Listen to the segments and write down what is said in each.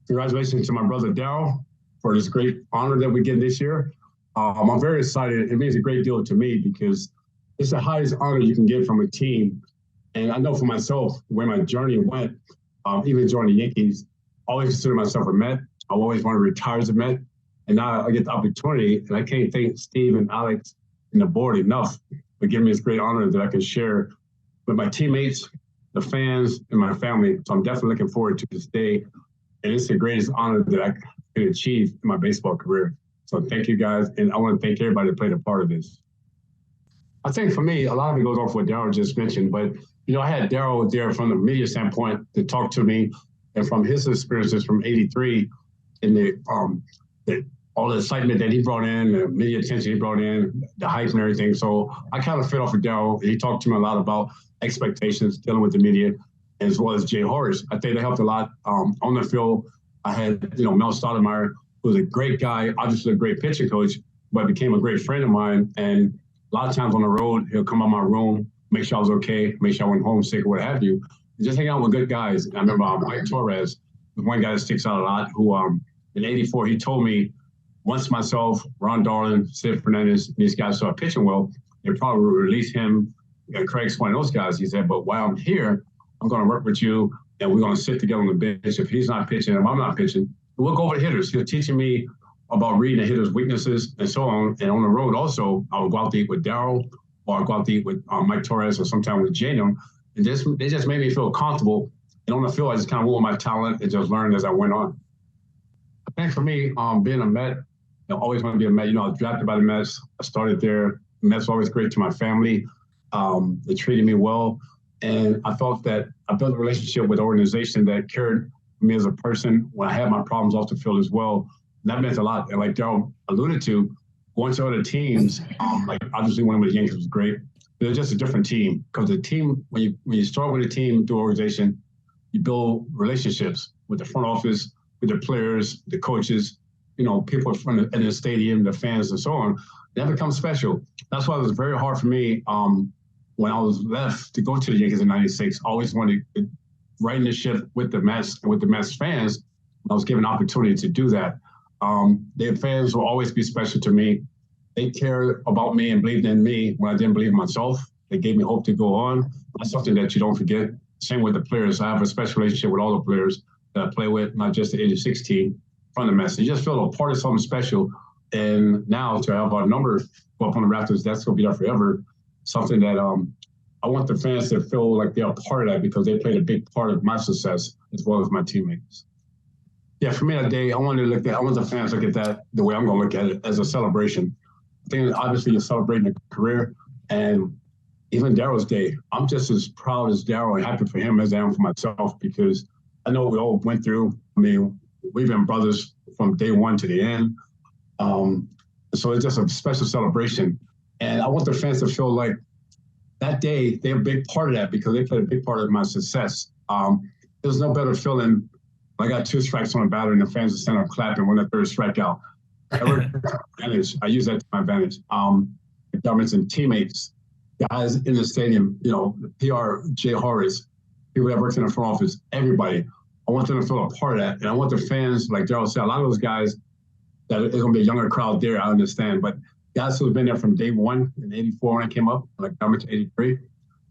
Congratulations to my brother Darryl for this great honor that we get this year. I'm very excited. It means a great deal to me because it's the highest honor you can get from a team. And I know for myself, where my journey went, even joining the Yankees, I always consider myself a Met. I always wanted to retire as a Met. And now I get the opportunity, and I can't thank Steve and Alex and the board enough for giving me this great honor that I can share with my teammates, the fans, and my family. So I'm definitely looking forward to this day. And it's the greatest honor that I could achieve in my baseball career. So thank you guys. And I want to thank everybody that played a part of this. I think for me, a lot of it goes off what Darryl just mentioned, but I had Darryl there from the media standpoint to talk to me, and from his experiences from '83 and all the excitement that he brought in, the media attention he brought in, the hype and everything. So I kind of fed off of Darryl. He talked to me a lot about expectations, dealing with the media, as well as Jay Horace. I think they helped a lot on the field. I had, Mel Stoudemire, who was a great guy, obviously a great pitching coach, but became a great friend of mine. And a lot of times on the road, he'll come in my room, make sure I was okay, make sure I went home sick or what have you. And just hang out with good guys. And I remember Mike Torres, one guy that sticks out a lot, who in '84, he told me, once myself, Ron Darling, Sid Fernandez, these guys start pitching well, they probably will release him and Craig's one of those guys. He said, but while I'm here, I'm going to work with you, and we're going to sit together on the bench. If he's not pitching and I'm not pitching, we'll go over the hitters. He'll teaching me about reading the hitters' weaknesses and so on. And on the road also, I would go out to eat with Darryl, or I'd go out to eat with Mike Torres, or sometimes with Janum. And they just made me feel comfortable. And on the field, I just kind of wore my talent and just learned as I went on. I think for me, being a Met, I always want to be a Met. I was drafted by the Mets. I started there. The Mets were always great to my family. They treated me well. And I felt that I built a relationship with an organization that cared for me as a person when I had my problems off the field as well. And that meant a lot. And like Darryl alluded to, going to other teams, like obviously when with the Yankees was great. They're just a different team, because the team, when you start with a team through organization, you build relationships with the front office, with the players, the coaches, people in the stadium, the fans, and so on. That becomes special. That's why it was very hard for me when I was left to go to the Yankees in '96. I always wanted to right in the ship with the Mets and with the Mets fans. I was given an opportunity to do that. Their fans will always be special to me. They cared about me and believed in me when I didn't believe in myself. They gave me hope to go on. That's something that you don't forget. Same with the players. I have a special relationship with all the players that I play with, not just the age of 16 from the Mets. You just feel a part of something special. And now to have our number go up on the Raptors, that's going to be there forever. Something that I want the fans to feel like they're a part of that, because they played a big part of my success as well as my teammates. Yeah, for me that day, I want the fans to look at that the way I'm going to look at it, as a celebration. I think obviously you're celebrating a career, and even Darryl's day, I'm just as proud as Darryl and happy for him as I am for myself, because I know what we all went through. I mean, we've been brothers from day one to the end. So it's just a special celebration. And I want the fans to feel like that day, they're a big part of that, because they played a big part of my success. There's no better feeling. I got 2 strikes on a batter and the fans are standing up clapping when the 3rd strikeout. I use that to my advantage. Governments and teammates, guys in the stadium, the PR, Jay Horace, people that worked in the front office, everybody. I want them to feel a part of that. And I want the fans, like Darryl said, a lot of those guys, that there's going to be a younger crowd there, I understand. But guys who've been there from day one in '84 when I came up, like I went to '83,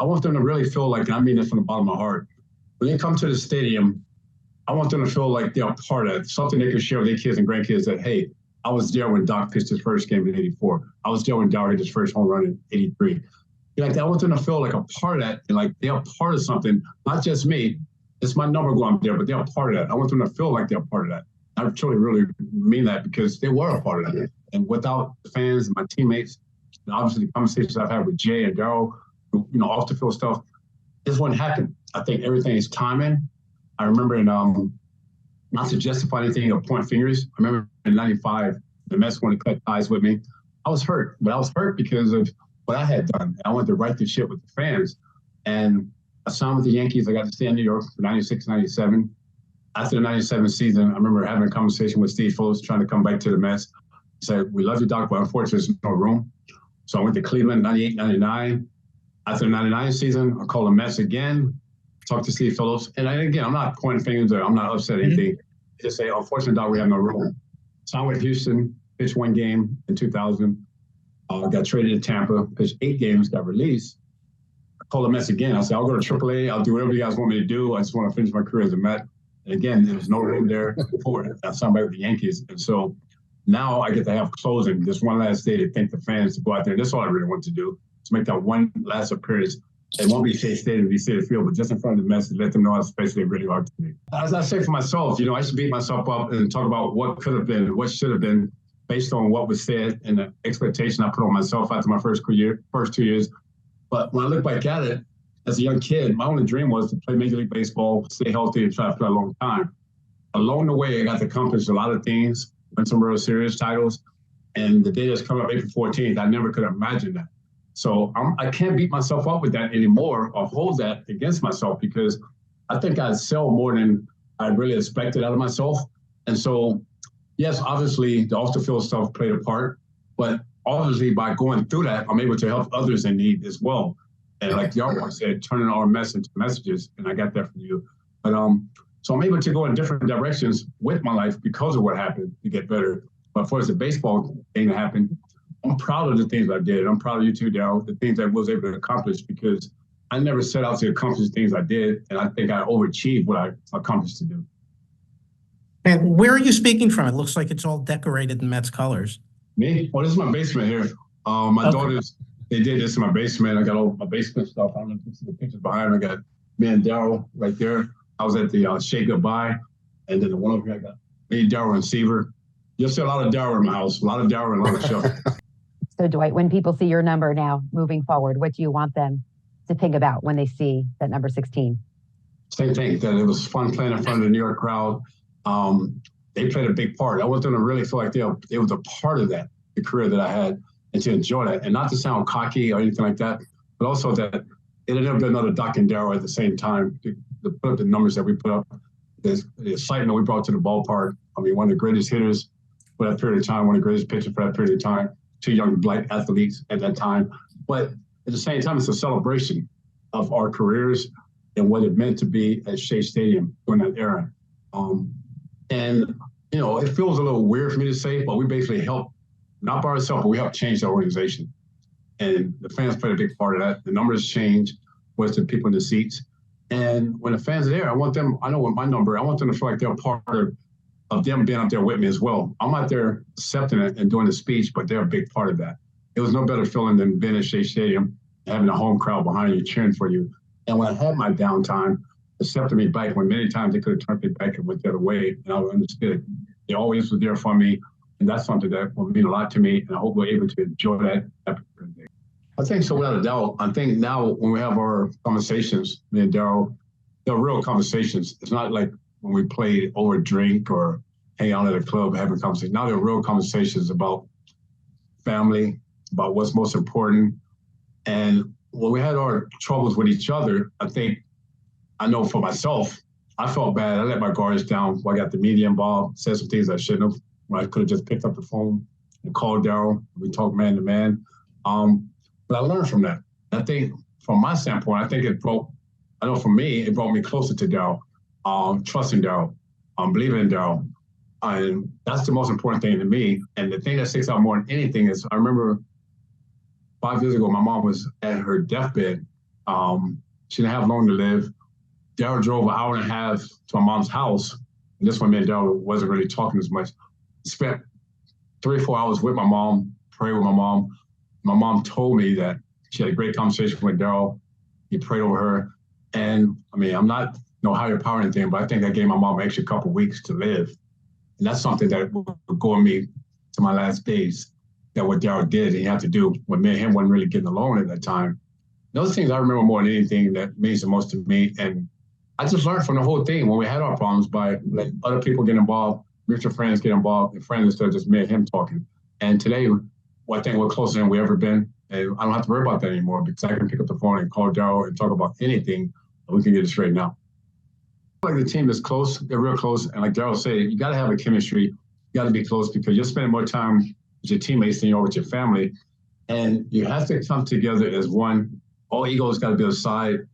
I want them to really feel like, and I mean this from the bottom of my heart, when they come to the stadium, I want them to feel like they're a part of it, something they can share with their kids and grandkids that, hey, I was there when Doc pitched his first game in '84. I was there when Darryl hit his first home run in '83. I want them to feel like a part of that, and like they're a part of something, not just me. It's my number going there, but they're a part of that. I want them to feel like they're a part of that. I truly, really mean that, because they were a part of that. And without the fans and my teammates, and obviously the conversations I've had with Jay and Darryl, off the field stuff, this wouldn't happen. I think everything is timing. I remember not to justify anything or point fingers, I remember in '95, the Mets wanted to cut ties with me. I was hurt, but I was hurt because of what I had done. I wanted to right the ship with the fans. And I signed with the Yankees. I got to stay in New York for '96, '97. After the '97 season, I remember having a conversation with Steve Phillips, trying to come back to the Mets. He said, we love you, Doc, but unfortunately, there's no room. So I went to Cleveland, '98, '99. After the '99 season, I called the Mets again, talked to Steve Phillips. And again, I'm not pointing fingers or I'm not upset or anything. just say, unfortunately, Doc, we have no room. So I went to Houston, pitched 1 game in 2000, got traded to Tampa, pitched 8 games, got released. I called the Mets again. I said, I'll go to AAA. I'll do whatever you guys want me to do. I just want to finish my career as a Met. And again, there was no room there for it. I signed back with the Yankees. And so now I get to have closing, this one last day to thank the fans to go out there. That's all I really want to do, to make that one last appearance. It won't be Shea Stadium, be Citi Field, but just in front of the Mets to let them know how special they really are to me. As I say for myself, I used to beat myself up and talk about what could have been, what should have been, based on what was said and the expectation I put on myself after my first 2 years. But when I look back at it, as a young kid, my only dream was to play Major League Baseball, stay healthy, and try to play a long time. Along the way, I got to accomplish a lot of things, win some real serious titles. And the day that's coming up, April 14th, I never could have imagined that. So I can't beat myself up with that anymore or hold that against myself, because I think I excel more than I really expected out of myself. And so, yes, obviously the off the field stuff played a part, but obviously by going through that, I'm able to help others in need as well. And like the artwork said, turning our mess into messages, and I got that from you. But so I'm able to go in different directions with my life because of what happened to get better. But for the baseball thing that happened, I'm proud of the things I did. I'm proud of you too, Darryl, the things I was able to accomplish, because I never set out to accomplish things I did, and I think I overachieved what I accomplished to do. And where are you speaking from? It looks like it's all decorated in Mets colors. Me? Well, this is my basement here. My daughters, they did this in my basement. I got all my basement stuff. I don't know if you see the pictures behind me. I got me and Darryl right there. I was at the Say Goodbye, and then the one over here, I got me, Darryl, and Seaver. You'll see a lot of Darryl in my house, a lot of Darryl and a lot of Shuffle. So, Dwight, when people see your number now moving forward, what do you want them to think about when they see that number 16? Same thing, that it was fun playing in front of the New York crowd. They played a big part. I want them to really feel like it was a part of that, the career that I had, and to enjoy that. And not to sound cocky or anything like that, but also that it had never been another Doc and Darryl at the same time to put up the numbers that we put up, the excitement we brought to the ballpark. I mean, one of the greatest hitters for that period of time, one of the greatest pitchers for that period of time, 2 young black athletes at that time. But at the same time, it's a celebration of our careers and what it meant to be at Shea Stadium during that era. And, it feels a little weird for me to say, but we basically helped, not by ourselves, but we helped change the organization. And the fans played a big part of that. The numbers changed with the people in the seats. And when the fans are there, I know with my number, I want them to feel like they're part of them being up there with me as well. I'm out there accepting it and doing the speech, but they're a big part of that. It was no better feeling than being at Shea Stadium, having a home crowd behind you cheering for you. And when I had my downtime, accepted me back when many times they could have turned me back and went the other way, and I understood. They always were there for me, and that's something that will mean a lot to me, and I hope we're able to enjoy that. I think so, without a doubt. I think now when we have our conversations, me and Darryl, they're real conversations. It's not like when we played over a drink or hang out at a club having conversations. Now they're real conversations about family, about what's most important. And when we had our troubles with each other, I know for myself, I felt bad. I let my guards down. I got the media involved, said some things I shouldn't have. When I could have just picked up the phone and called Darryl. We talked man to man. But I learned from that. I think from my standpoint, I know for me, it brought me closer to Darryl, trusting Darryl, believing in Darryl. And that's the most important thing to me. And the thing that sticks out more than anything is I remember 5 years ago, my mom was at her deathbed. She didn't have long to live. Darryl drove an hour and a half to my mom's house. And this one, me and Darryl wasn't really talking as much. Spent 3 or 4 hours with my mom, prayed with my mom. My mom told me that she had a great conversation with Darryl. He prayed over her. And I mean, I'm not no higher power or anything, but I think that gave my mom an extra couple of weeks to live. And that's something that would go with me to my last days, that what Darryl did, he had to do when me and him wasn't really getting along at that time. Those things I remember more than anything that means the most to me. And I just learned from the whole thing when we had our problems by letting other people get involved, mutual friends get involved, and friends instead of just me and him talking. And today, I think we're closer than we ever been. And I don't have to worry about that anymore because I can pick up the phone and call Darryl and talk about anything, and we can get it straightened out. I feel like the team is close, they're real close. And like Darryl said, you got to have a chemistry. You got to be close because you're spending more time with your teammates than you are with your family. And you have to come together as one. All egos got to be aside. You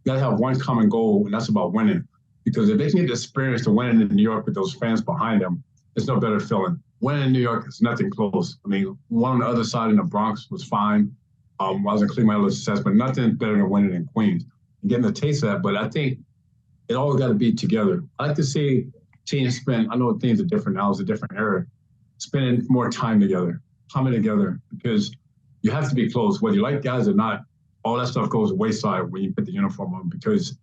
got to have one common goal, and that's about winning. Because if they can get the experience to winning in New York with those fans behind them, there's no better feeling. Winning in New York is nothing close. I mean, one on the other side in the Bronx was fine. I was in Cleveland, had a success, but nothing better than winning in Queens and getting a taste of that. But I think it all got to be together. I like to see teams spend, I know things are different now, it's a different era, spending more time together, coming together, because you have to be close. Whether you like guys or not, all that stuff goes wayside when you put the uniform on, because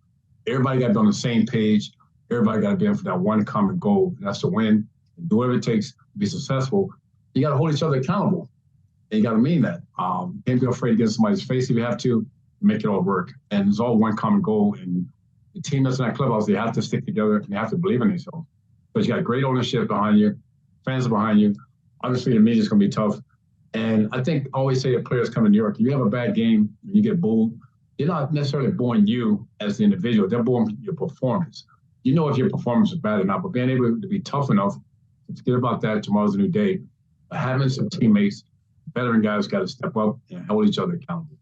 everybody got to be on the same page. Everybody got to be in for that one common goal, and that's to win and do whatever it takes to be successful. You got to hold each other accountable, and you got to mean that. Can't be afraid to get in somebody's face if you have to make it all work. And it's all one common goal. And the team that's in that clubhouse, they have to stick together and they have to believe in themselves. But you got great ownership behind you, fans are behind you. Obviously, the media's going to be tough. And I think I always say that players come to New York, if you have a bad game, you get booed, they're not necessarily booing you as the individual, they're booing your performance. You know if your performance is bad or not, but being able to be tough enough to forget about that, tomorrow's a new day. But having some teammates, veteran guys got to step up and hold each other accountable.